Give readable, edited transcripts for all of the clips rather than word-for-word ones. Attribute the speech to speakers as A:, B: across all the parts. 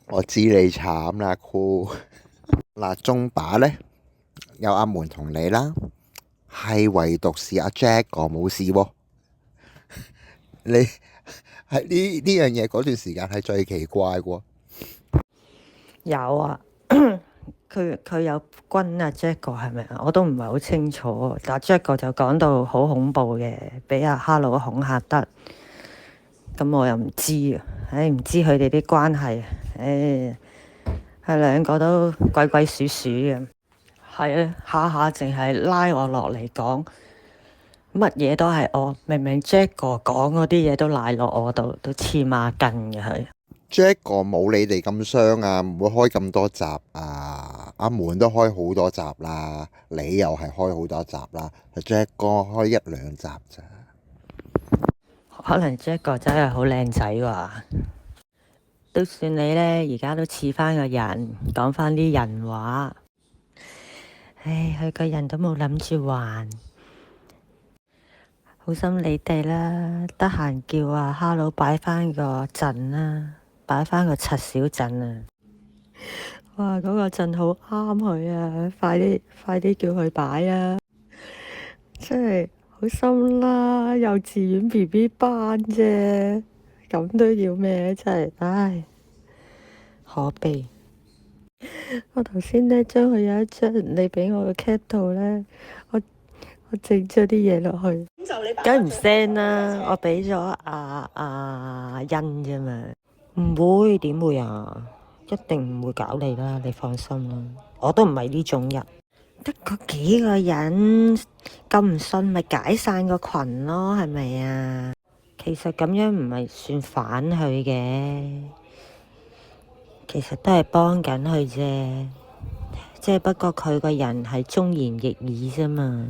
A: 我知你慘啦，酷嗱，中把呢，有阿門同你啦，係唯獨是阿 Jack 哥冇事喎。你係呢樣嘢嗰段時間係最奇怪喎。
B: 有啊，佢有軍啊 Jack 哥係咪啊？我都唔係好清楚，但 Jack 哥就講到好恐怖嘅，俾阿 Hello 恐嚇得，咁我又唔知啊，唔知佢哋啲關係，係兩個都鬼鬼祟祟嘅，係啊，下下淨係拉我落嚟講，乜嘢都係我，明明 Jack 哥講嗰啲嘢都賴落我度，都黐孖筋嘅佢。
A: Jack 哥冇你哋咁傷啊，唔會開咁多集啊。阿門都開好多集啦，你又係開好多集啦，Jack 哥開一兩集咋。
B: 可能 Jack 哥真係好靚仔啩，都算你呢，而家都似翻個人，講翻啲人話。唉，佢個人都冇諗住還，好心你哋啦，得閒叫阿哈佬擺翻個陣啦，擺翻個柒小陣啊！哇，嗰個陣好啱佢啊，快啲叫佢擺啊！真係好心啦，幼稚園 BB 班啫，咁都要咩？真係，唉，可悲。我頭先咧將佢有一張你俾我嘅 cap 圖咧，我整咗啲嘢落去，梗唔 send 啦，我俾咗阿欣啫嘛，唔會點會啊？一定唔會搞你啦，你放心啦，我都唔係呢種人，得嗰幾個人咁唔信咪解散個群咯，係咪啊？其實咁樣唔係算反佢嘅，其實都係幫緊佢啫。即係不過佢個人係忠言逆耳啫嘛。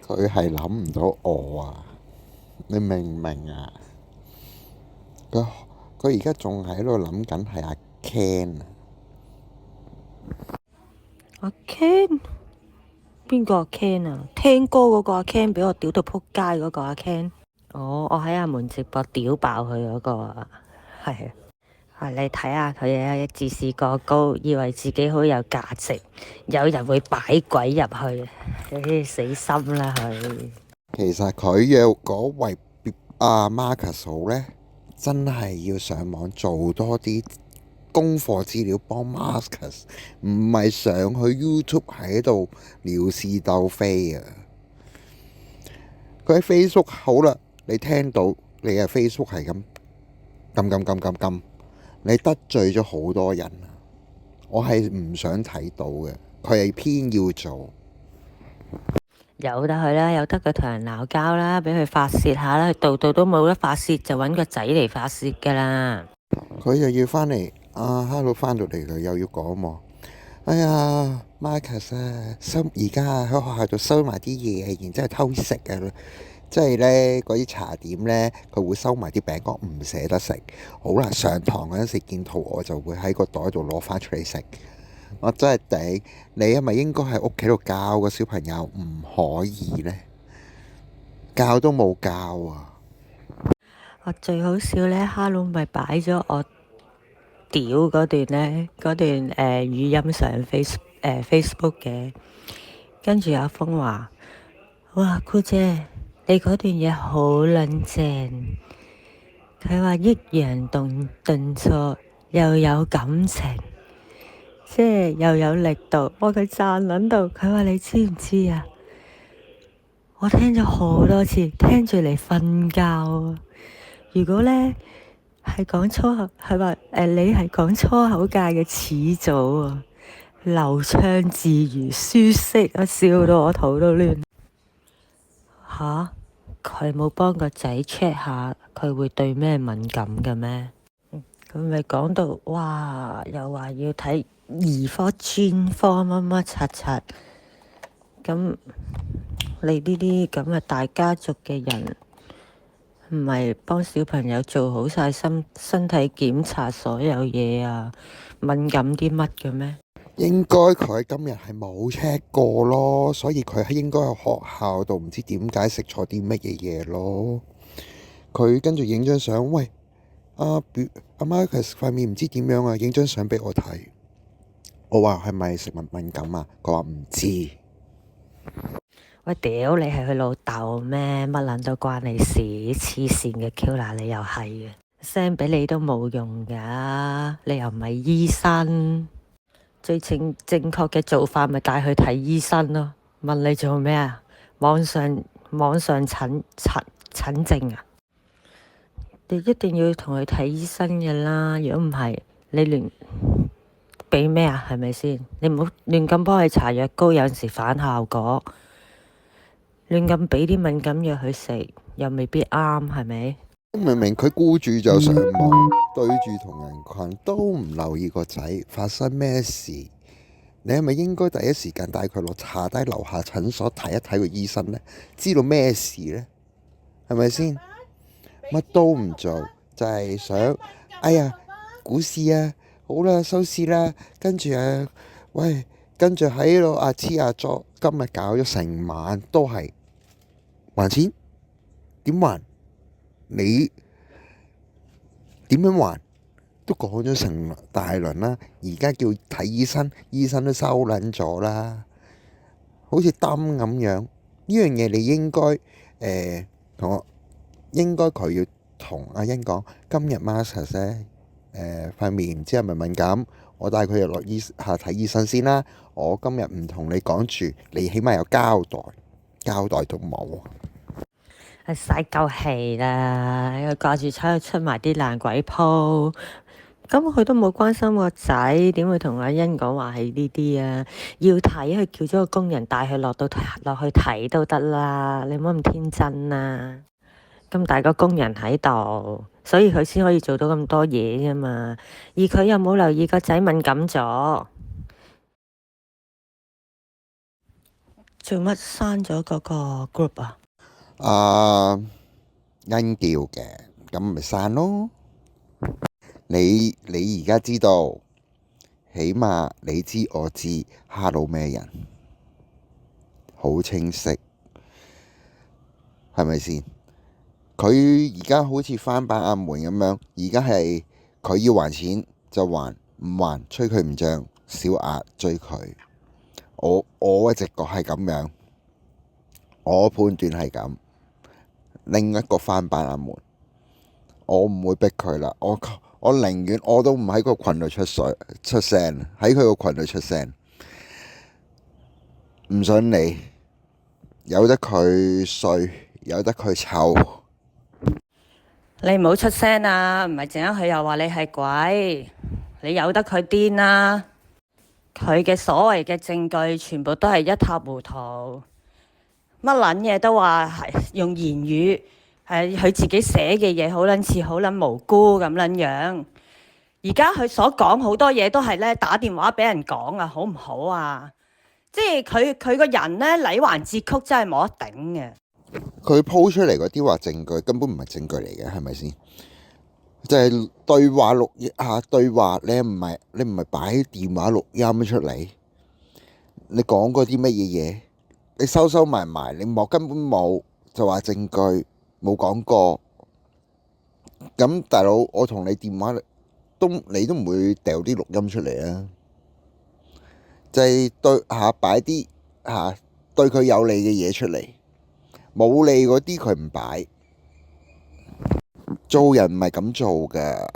A: 佢係諗唔到我啊，你明唔明啊？佢而家仲喺度諗緊係阿 Ken 啊。
B: 阿 Ken 邊個阿 Ken 啊？聽歌嗰個阿 Ken 俾我屌到撲街嗰個阿 Ken。哦，我喺阿門直播屌爆佢嗰個啊，係啊，你睇下佢啊，自視過高，以為自己好有價值，有人會擺鬼入去，死心啦佢。
A: 其實佢嘅嗰位阿 Marcus 呢，真係要上網做多啲功課資料幫 Marcus，唔係上去 YouTube 喺度撩事鬥非啊！佢喺 Facebook 好啦，你聽到你嘅 Facebook 係咁撳，你得罪咗好多人啊！我係唔想睇到嘅，佢係偏要做。
B: 由得佢啦，由得佢同人鬧交啦，俾佢發泄下啦，佢度度都冇得發泄，就揾個仔嚟發泄噶啦。
A: 佢又要返嚟，Hello 返到嚟佢又要講喎。哎呀，Marcus 啊，而家喺學校度收埋啲嘢，然之後偷食啊！即係呢嗰啲茶點呢，佢會收埋啲餅乾，唔捨得食。好啦，上堂嗰陣時見肚餓就會喺個袋度攞返出嚟食。我真係頂，你係咪應該喺屋企度教個小朋友唔可以呢？教都冇教啊！
B: 我最好笑呢，哈魯咪擺咗我屌嗰段呢，嗰段語音上 Facebook 嘅，跟住阿峰話：哇，姑姐，你嗰段嘢好撚正。佢話抑揚頓挫，又有感情，即係又有力度。我佢讚撚到，佢話你知唔知啊？我聽咗好多次，聽住嚟瞓覺啊！如果呢係講粗口，係話你係講粗口界嘅始祖啊，流暢自如，舒適啊，笑到我肚都亂。吓？佢冇幫個仔 check 下佢會對咩敏感嘅咩？佢咪講到哇，又話要睇兒科專科乜乜柒柒，咁你呢啲咁嘅大家族嘅人，唔係幫小朋友做好晒身體檢查所有嘢啊，敏感啲乜嘅咩？
A: 應該佢今日係冇 check 過咯，所以佢係應該喺學校度唔知點解食錯啲乜嘢嘢咯。佢跟住影張相，喂，阿 Marcus 塊面唔知點樣啊，影張相俾我睇。我話係咪食物敏感啊？佢話唔知。
B: 喂，屌你係佢老豆咩？乜撚都關你事，黐線嘅 Q 嗱，你又係嘅，send 俾你都冇用噶，你又唔係醫生，最正確嘅做法咪帶佢睇醫生咯。問你做咩啊？網上診症啊？你一定要同佢睇醫生嘅啦，如果唔係，你亂俾咩啊？係咪先？你唔好亂咁幫佢搽藥膏，有陣時反效果。亂咁俾啲敏感藥佢食，又未必啱，係咪？
A: 明明佢顧住就上網，對住同人群，都唔留意個仔發生咩事。你係咪應該第一時間帶佢落下低樓下診所睇一睇個醫生呢？知道咩事呢？係咪先？乜都唔做，就係想，哎呀，股市啊，好啦，收市啦，跟住喂，跟住喺度黐咗，今日搞咗成晚都係還錢，點還？你點樣還？都講咗成大輪啦，而家叫睇醫生，醫生都收撚咗啦，好似燈咁樣。呢樣嘢你應該同我，應該佢要同阿欣講，今日 Marcus 咧塊面唔知係咪敏感，我帶佢入落下睇醫生先啦。我今日唔同你講住，你起碼有交代都冇。
B: 嘥鳩氣啦，又掛住出埋啲爛鬼鋪，咁佢都冇關心個仔，點會同阿欣講話係呢啲啊？要睇，佢叫咗個工人帶佢落去睇都得啦，你唔好咁天真啊！咁大個工人喺度，所以佢先可以做到咁多嘢啫嘛。而佢又冇留意個仔敏感咗，做乜刪咗嗰個 group 啊？
A: 欣叫嘅，咁咪刪咯。你而家知道，起碼你知我知，Hello 咩人，好清晰，係咪先？佢而家好似翻版阿門咁樣，而家係佢要還錢就還，唔還吹佢唔脹，小額追佢。我嘅直覺係咁樣，我判斷係咁。另一個翻版阿門，我唔會逼佢啦。我寧願我都唔喺個群度出聲，喺佢個群度出聲，唔想理，由得佢衰，由得佢醜。
B: 你唔好出聲啊！唔係陣間佢又話你係鬼，你由得佢癲啦！佢嘅所謂嘅證據全部都係一塌糊塗，乜撚嘢都話係用言語係佢自己寫嘅嘢，好撚似好撚無辜咁撚樣。而家佢所講好多嘢都係咧打電話俾人講啊，好唔好啊？即係佢個人咧禮還節曲，真係冇得頂嘅。
A: 佢鋪出嚟嗰啲話證據根本唔係證據嚟嘅，係咪先？就係對話錄下對話，你唔係擺電話錄音出嚟，你講過啲乜嘢嘢？你收埋，你根本冇就話證據冇講過。咁大佬，我同你電話你都唔會掉啲錄音出嚟啊！就係擺啲對佢有利嘅嘢出嚟。冇利嗰啲佢唔擺，做人唔係咁做㗎。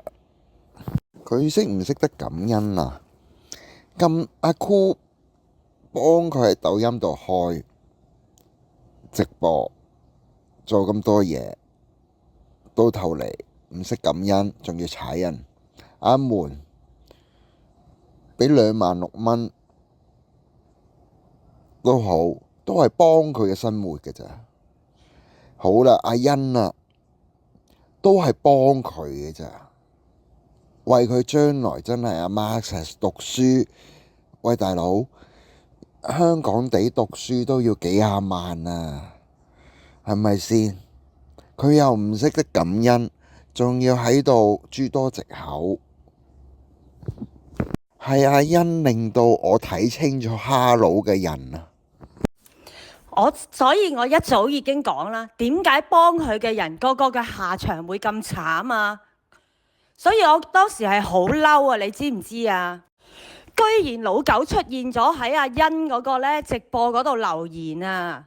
A: 佢識唔識得感恩啊？咁阿酷幫佢喺抖音度開直播，做咁多嘢，到頭嚟唔識感恩，仲要踩人。阿門俾26000都好，都係幫佢嘅生活㗎咋。好啦，阿欣啊，都係幫佢嘅咋，為佢將來真係阿 Marcus 讀書。喂，大佬，香港地讀書都要幾廿萬啊，係咪先？佢又唔識得感恩，仲要喺度諸多藉口。係阿欣令到我睇清楚哈佬嘅人啊！
B: 所以我一早已經講啦，點解幫佢嘅人個個嘅下場會咁慘啊？
C: 所以我當時係好嬲啊！你知唔知啊？居然老狗出現咗喺阿欣嗰個咧直播嗰度留言啊！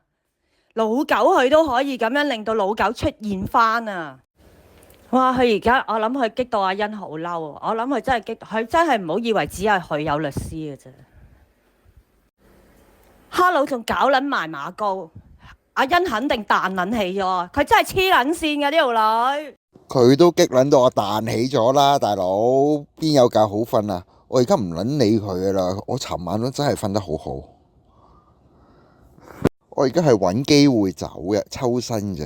C: 老狗佢都可以咁樣令到老狗出現返啊！哇！佢而家我諗佢激到阿欣好嬲啊！我諗佢真係激，佢真係唔好以為只係佢有律師嘅啫。Hello 仲搞撚埋馬高，阿欣肯定彈撚起咗，佢真係黐撚線嘅呢條女。
A: 佢都激撚到我彈起咗啦，大佬邊有覺好瞓啊！我而家唔撚理佢噶啦，我尋晚都真係瞓得好好。我而家係揾機會走嘅，抽身咋。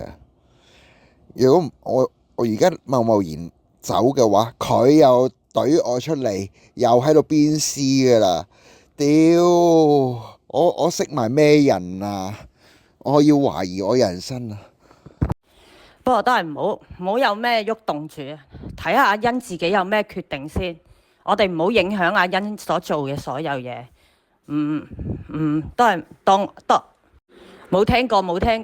A: 如果我而家貿然走嘅話，佢又懟我出嚟，又喺度鞭屍噶啦！屌，我識埋咩人啊？我要懷疑我人生啊！
C: 不過都係唔好有咩喐動住，睇下阿欣自己有咩決定先。我哋唔好影響阿欣所做嘅所有嘢。都係當冇聽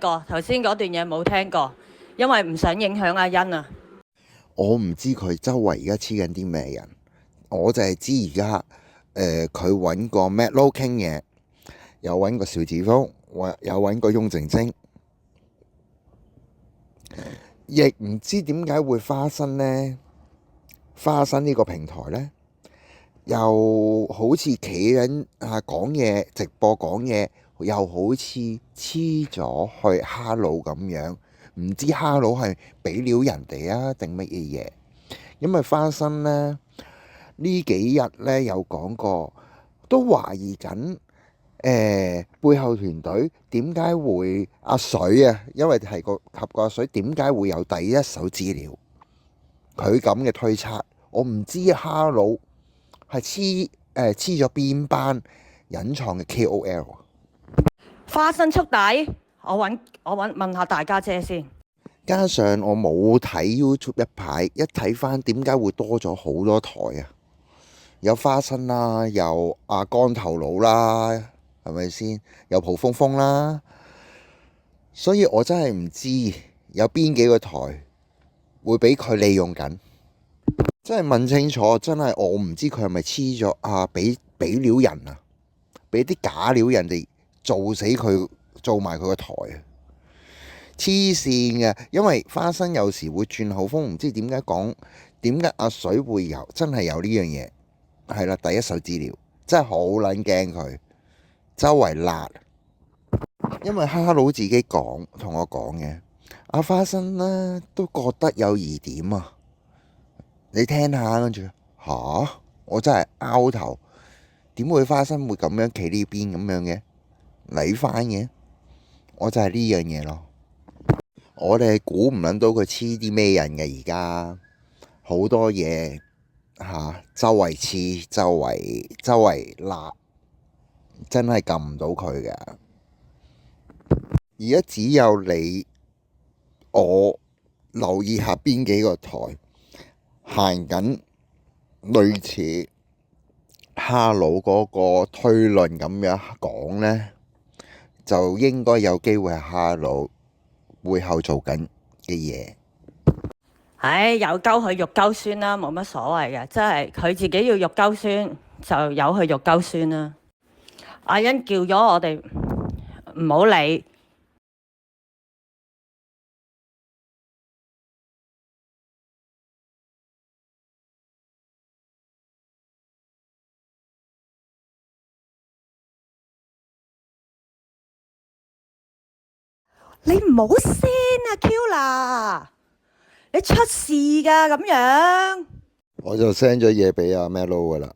C: 過頭先嗰段嘢冇聽過，因為唔想影響阿欣啊。
A: 我唔知佢周圍而家黐緊啲咩人，我就係知而家佢揾個 Matt Low 傾嘢，有揾個邵子峰，有揾個翁靜晶，亦唔知點解會花生呢？花生呢個平台呢，又好似企緊講嘢，直播講嘢，又好似黐咗去哈佬咁樣，唔知哈佬係俾料人哋啊定乜嘢嘢？因為花生呢幾日呢有講過，都懷疑緊背後團隊點解會阿水啊？因為提過及過阿水，點解會有第一手資料？佢咁嘅推測，我唔知哈佬係黐咗邊班隱藏嘅 KOL。
C: 花生速遞，我問下大家姐先。
A: 加上我冇睇 YouTube 一排，一睇翻點解會多咗好多台啊？有花生啦，有阿光頭佬啦，係咪先？有蒲鋒鋒啦，所以我真係唔知有邊幾個台會俾佢利用緊。真係問清楚，真係我唔知佢係咪黐咗啊？俾料人啊，俾啲假料人哋做死佢，做埋佢個台啊！黐線嘅，因為花生有時會轉口風，唔知點解阿水會真係有呢樣嘢，係啦，第一手資料真係好撚驚佢，周圍辣，因為哈佬自己同我講嘅，阿花生呢都覺得有疑點啊，你聽下，跟住我真係拗頭，點會花生會咁樣企呢邊咁樣嘅，嚟翻嘅，我就係呢樣嘢咯。我哋係估唔撚到佢黐啲咩人嘅，而家好多嘢周圍黐，周圍辣，真係撳唔到佢㗎。而家只有我留意下邊幾個台行緊類似哈佬嗰個推論咁樣講呢，就應該有機會係哈佬背後做緊嘅嘢。
C: 由鳩佢肉鳩酸啦，冇乜所謂嘅，即係佢自己要肉鳩酸就由佢肉鳩酸啦。阿欣叫咗我哋唔好理。你唔好 send 啊 Q 啦，你出事㗎咁樣。
A: 我就 send 咗嘢俾阿 Matt Low 噶啦，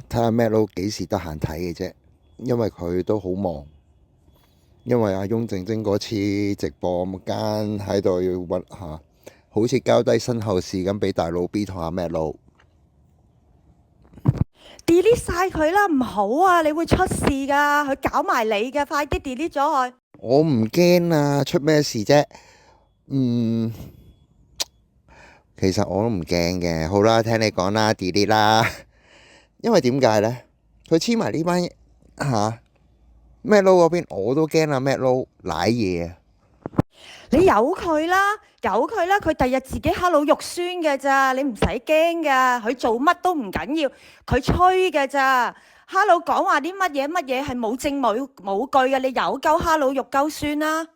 A: 睇下 Matt Low 幾時得閒睇嘅啫，因為佢都好忙，因為阿翁靜晶嗰次直播間喺度要屈下，好似交低身後事咁俾大佬 B 同阿 Matt Low。delete
C: 晒佢啦，唔好啊，你會出事㗎，佢搞埋你嘅，快啲 delete 咗佢。
A: 我唔驚啊，出咩事啫？其實我都唔驚嘅。好啦，聽你講啦 delete 啦。因為點解呢？佢黐埋呢班Matt Low 嗰邊，我都驚啊！Matt Low 舐嘢啊！
C: 你由佢啦，佢第日自己哈佬肉酸嘅咋，你唔使驚噶，佢做乜都唔緊要，佢吹嘅咋。哈佬講話啲乜嘢係冇證冇據嘅，你有鳩哈佬肉鳩酸啦。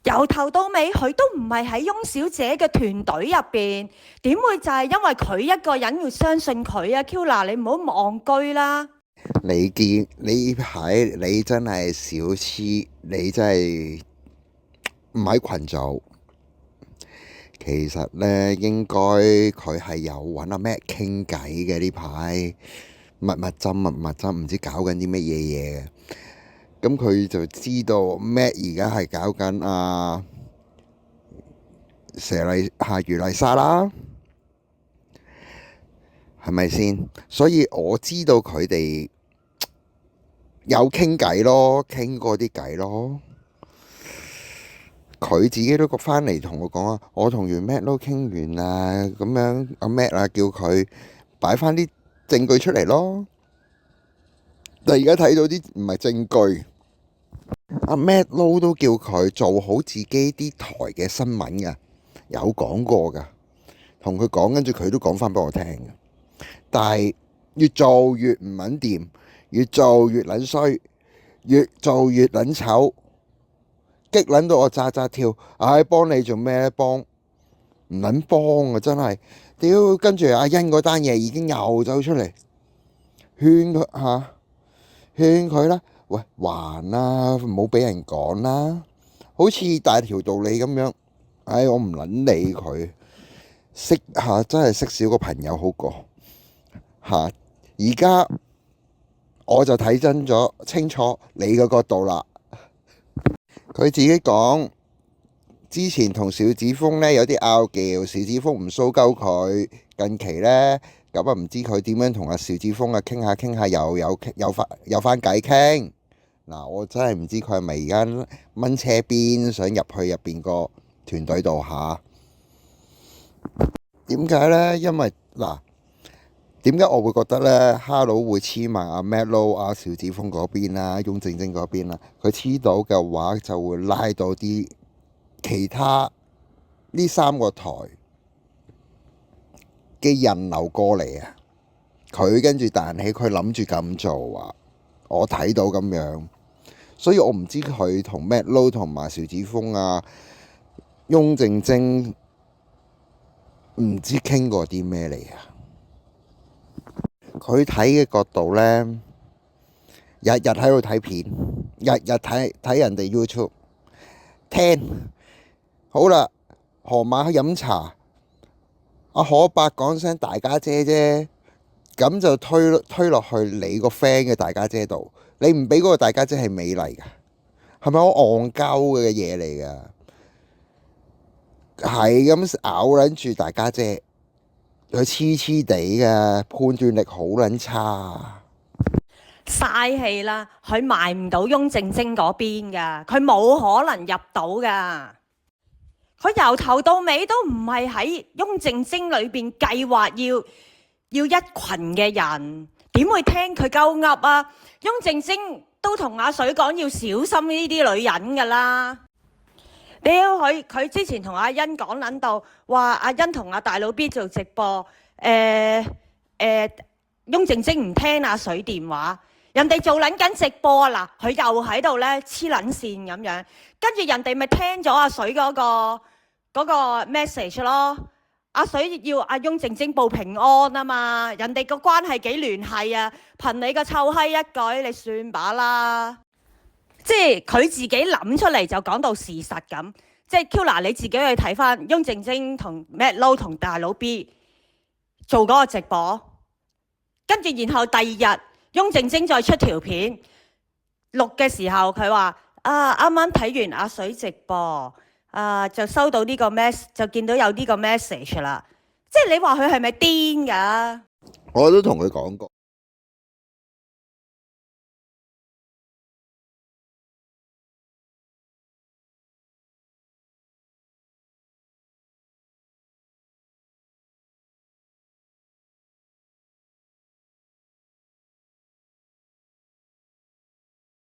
C: 由頭到尾佢都唔係喺翁小姐嘅團隊入邊，點會就係因為佢一個人要相信佢啊 ？Kula 你唔好咁戇居啦！
A: 你見呢排你真係小痴，你真係唔喺群組。其實呢，應該佢係有揾阿 Matt 傾偈嘅呢排，密密針，唔知搞緊啲乜嘢嘢嘅。咁佢就知道 Matt 而家係搞緊佘麗夏余麗莎啦，係咪先？所以我知道佢哋有傾偈咯，傾過啲偈咯。佢自己都翻嚟同我講啊，我同完 Matt 都傾完啦，咁樣阿 Matt 叫佢擺翻啲證據出嚟咯。但而家睇到啲唔係證據。阿 Matt Low 都叫佢做好自己啲台嘅新聞㗎，有講過㗎，同佢講，跟住佢都講翻俾我聽嘅。但係越做越唔穩掂，越做越撚衰，越做越撚醜，激撚到我扎扎跳。唉，幫你做咩？幫唔撚幫啊！真係屌，跟住阿欣嗰單嘢已經又走出嚟，勸佢嚇，勸佢啦。喂，還啦，唔好俾人講啦，好似大條道理咁樣。唉，我唔撚理佢，識下真係識少個朋友好過嚇。而家我就睇真咗清楚你個角度啦。佢自己講之前同邵子峰呢有啲拗撬，邵子峰唔騷鳩佢。近期呢，咁唔知佢點樣同阿邵子峰傾下又有翻偈傾。嗱，我真係唔知佢係咪而家掹車邊想入去入邊個團隊度下？點解呢？因為嗱，點解我會覺得呢？哈佬會黐埋阿 Matt Low、阿邵子峰嗰邊啦、翁靜晶嗰邊啦，佢黐到嘅話就會拉到啲其他呢三個台嘅人流過嚟啊！佢跟住彈起，佢諗住咁做啊！我睇到咁樣。所以我唔知佢同 Matt Low 同埋邵子峰翁靜晶唔知傾過啲咩嚟啊！佢睇嘅角度呢，日日喺度睇片，日日睇人哋 YouTube， 聽好啦。河馬飲茶，阿可伯講聲大家姐啫，咁就推落去你個 friend 嘅大家姐度。你唔俾嗰個大家姐係美麗㗎，係咪好戇鳩嘅嘢嚟㗎？係咁咬撚住大家姐，佢黐地嘅判斷力好撚差。
C: 嘥氣啦！佢埋唔到翁靜晶嗰邊㗎，佢冇可能入到㗎。佢由頭到尾都唔係喺翁靜晶裏邊計劃要一群嘅人。點會聽佢鳩噏啊？翁靜晶都同阿水講要小心呢啲女人㗎啦。屌佢之前同阿欣講撚到話，阿欣同阿大佬 B 做直播，翁靜晶唔聽阿水電話，人哋做撚緊直播啊！嗱，佢又喺度咧黐撚線咁樣，跟住人哋咪聽咗阿水嗰個 message 咯。阿水要阿翁靜晶報平安啊嘛，人哋個關係幾聯繫啊，憑你個臭閪一句，你算把啦。即係佢自己諗出嚟就講到事實咁，即係 Kula 你自己去睇翻翁靜晶同 Matt Low 同大佬 B 做嗰個直播，跟住然後第二日翁靜晶再出條片錄嘅時候，佢話啱啱睇完阿水直播。就收到呢個 message， 就見到有呢個 message 啦。即係你話佢係咪癲㗎？
A: 我都同佢講過。